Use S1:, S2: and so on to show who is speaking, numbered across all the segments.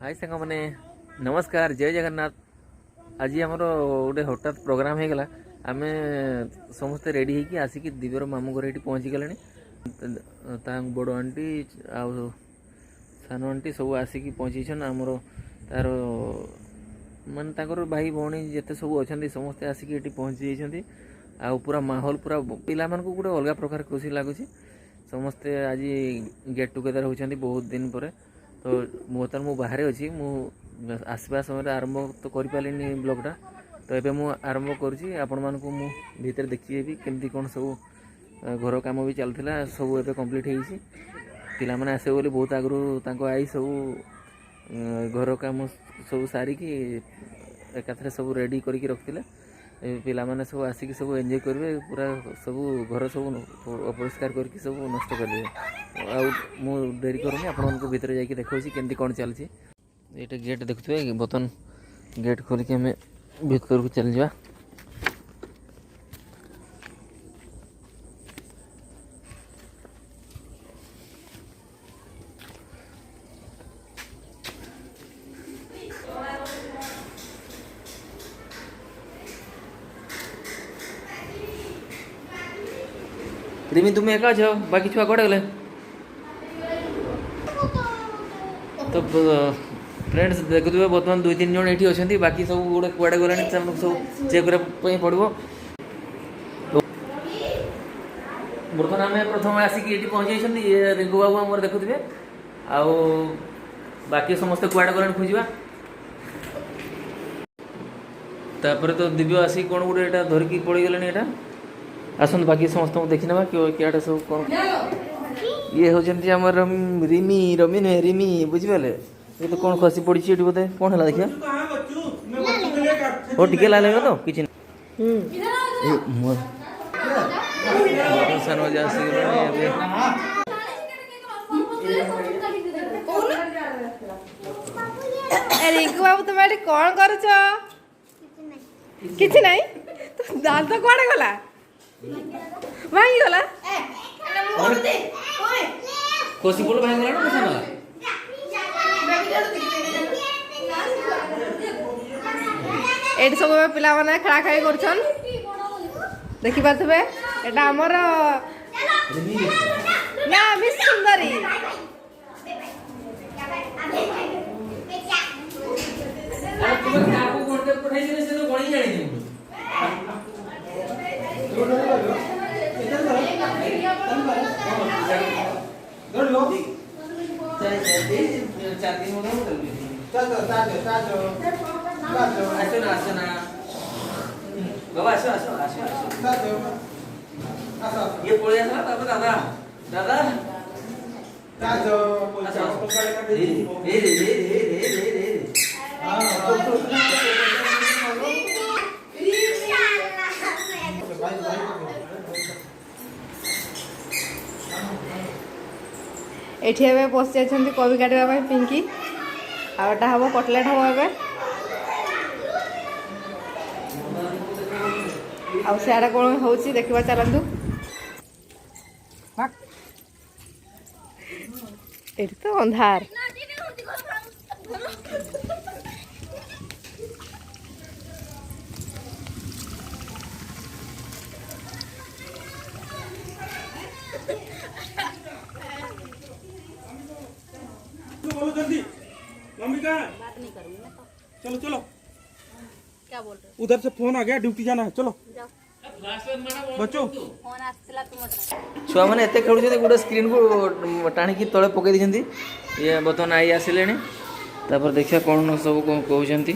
S1: हाय सांग मैंने नमस्कार जय जगन्नाथ। आज आमर गोटे हठात प्रोग्राम हो गला आम समस्ते रेडी होगी आसिक दिव्यर मामू घर ये पहुँची गले बड़ आंटी आ सान आंटी सब आसिक पहुँची आमर तार मान ताकर भाई भौणी जिते सब अच्छा समस्ते आसिक ये पहुँची जाती आ पूरा माहौल पूरा पिला मानक गोटे अलग प्रकार खुशी लगुच समस्ते आज गेट टुगेदर होती बहुत दिन पर। तो बर्तमान मु बाहर अच्छी आसवा समय आरंभ तो कर पारे ब्लॉगटा तो ये मुझे आरंभ करुँची आपण मानक भितर देखिए भी केमती कौन सब घर काम भी चलता सब ए कम्प्लीट होती पिला मैंने आसे बोली बहुत आगु आई सब घर काम सब सारिकी एकाथरे सब रेडी करके रखते पिला माने सब आसिक सब एंजॉय करेंगे पूरा सब घर सब अपरिष्कार करके सब नष्ट करेंगे आ डेरी करूनी आप भीतर जाकि देखा केमती कौन चलती ये गेट देखुए बर्तन गेट खोलिक आम भीतर को चल जा। रिमी तुम्हें एका छो बाकी छुआ कड़े गले तो फ्रेंड्स देखुए बर्तमान 2-3 जन ये अच्छा बाकी सब गोटे कुआड़े गले सब चेक करने पड़ो। तो बर्तमान आम प्रथम आसिक ये पहुँची ये रिंकू बाबू आम देखुए आउ बाकी समस्ते कुआड़े गले खोजा तापर तो दिव्य आसिक कौन गोटे यहाँ धरिकी पड़ गले यहाँ आसत बाकी समस्त देखी ना क्या सब कौन ये होती आम रिमी रमी नुहे रिमी बुझिपारे ये तो कौन खसी पड़ी ये बोधे कौन है देखिए हो टिके लागे तो किसी
S2: रिंकू बाबू तुम कौन कर किसी नहीं तो दांत कौन गला भांगी गला
S1: कोसी बोल भांगी गला ना ना
S2: एट सब पिला माने खेला खेली करछन देखि पाथबे एटा हमर ना मिस सुंदरी
S1: तुम्हें काको कोणते पठाई दिले से तो गणी जाणी दे ये पड़े दादा दादा
S2: एठी एबे बसी अछंती कोबी काटबा पई पिंकी आटा हबो कटलेट हबो एबे आ सेडा कोन होउची देखिबा चलंतु एठी तो अंधार
S3: बोलो जल्दी मम्मी कहाँ है? बात नहीं करूंगी मैं तो। चलो चलो क्या बोल रहे हो? उधर से फोन आ गया ड्यूटी जाना है चलो बच्चों
S1: छुआ मैंने एत खेलुं गोटे स्क्रीन को टाणी तले पकई दी ये बर्तमान आई आसिले देखिए कौन सब कौन कहते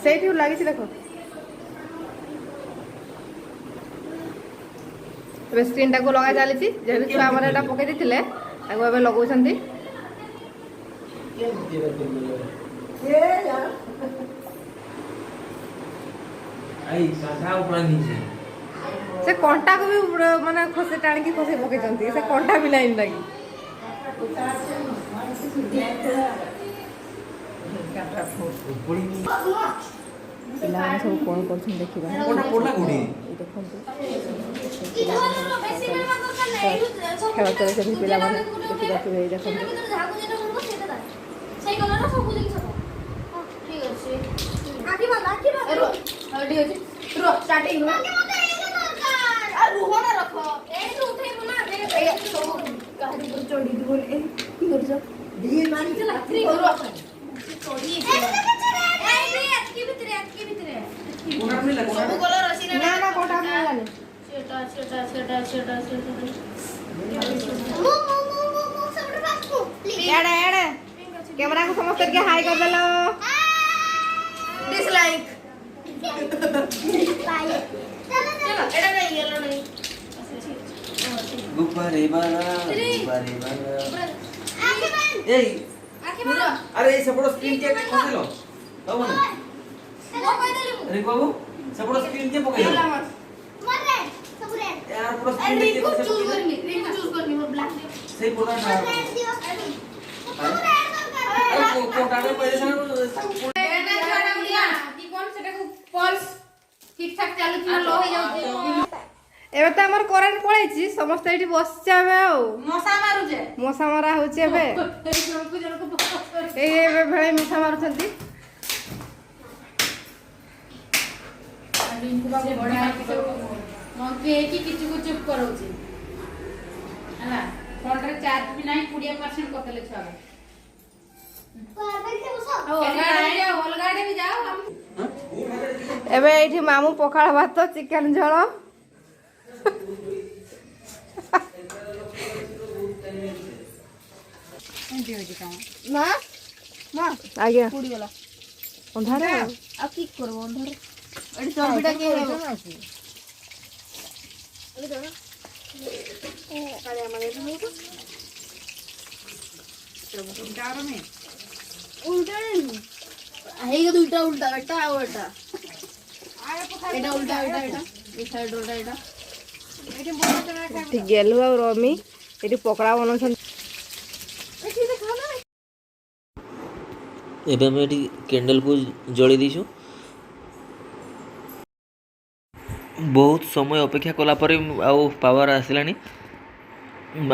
S2: से लगी देखो स्क्रीन टाक लगा चली जेहतु छुआ मैंने पकई देते लगौंट से कंटा को भी माने खसे टाणी खसे पकई से कंटा भी नहीं लगी पिलाने सब कौन कर देखा ଦେଖନ୍ତୁ ଖେଳ ଚାଲିଛନ୍ତି ପିଲାମାନେ ଦେଖିପାରୁଥିବେ ଏଇ ଦେଖନ୍ତୁ कैमरा को समझ करके हाई कर देलो डिसलाइक एड़ा नहीं येलो नहीं
S1: गुब्बारे वाला ए अरे सपोर्ट स्क्रीन के पकड़लो बाबू ने अरे बाबू सपोर्ट स्क्रीन के पकड़लो यार पूरा स्क्रीन के चूज करनी और ब्लैक सही बोला ना अरे कोटाने पहले से
S2: कि कोन सेटा को पल्स ठीक ठाक चालू कि लो हो जाउची एबे त हमर करंट पळैची समस्त एठी बसछ एबे आ मशा मारा होची एबे एबे भळे मशा मारुछंती
S4: କିଛି ଚୁପ୍ କରଉଛି ହେଲା ଫୋନରେ ଚାର୍ଜ ବି ନାହିଁ 20% କରିଦେଲେ ଛୁଆ
S2: एबे एठी मामू पखाळ भात चिकन झोल ना ना आगे
S4: ପୋଡ଼ିଗଲା
S2: अंधारे
S4: ଆଉ କି କରିବ ଅନ୍ଧାର
S2: एठी चंपीटा के
S4: ହେଇଗା ଦୁଇଟା ଉଲ୍ଟା ଏଟା ଆଉ ଏଟା ଏଟା ଉଲ୍ଟା ଏଟା ଏଟା এই ସାଇଡ ଉଲ୍ଟା ଏଟା
S2: एठी गेलु और रमी एठी पकड़ा बनछन
S1: ଏବେ ଆମେ ଏଠି କ୍ୟାଣ୍ଡେଲକୁ ଜଳି ଦେଇଛୁ ବହୁତ ସମୟ ଅପେକ୍ଷା କଲା ପରେ ଆଉ ପାୱାର ଆସିଲାଣି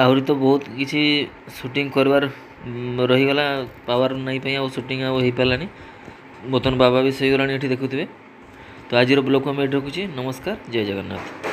S1: ଆହୁରି ତ ବହୁତ କିଛି ସୁଟିଂ କରିବାର ରହିଗଲା ପାୱାର ନାହିଁ ପାଇଁ ଆଉ ସୁଟିଂ ଆଉ ହେଇପାରିଲାନି ବର୍ତ୍ତମାନ ବାବା ବି ଶୋଇଗଲାଣି ଏଠି ଦେଖୁଥିବେ ତ ଆଜିର ବ୍ଲଗ୍କୁ ଆମେ ଏଠି ରଖୁଛି ନମସ୍କାର ଜୟ ଜଗନ୍ନାଥ।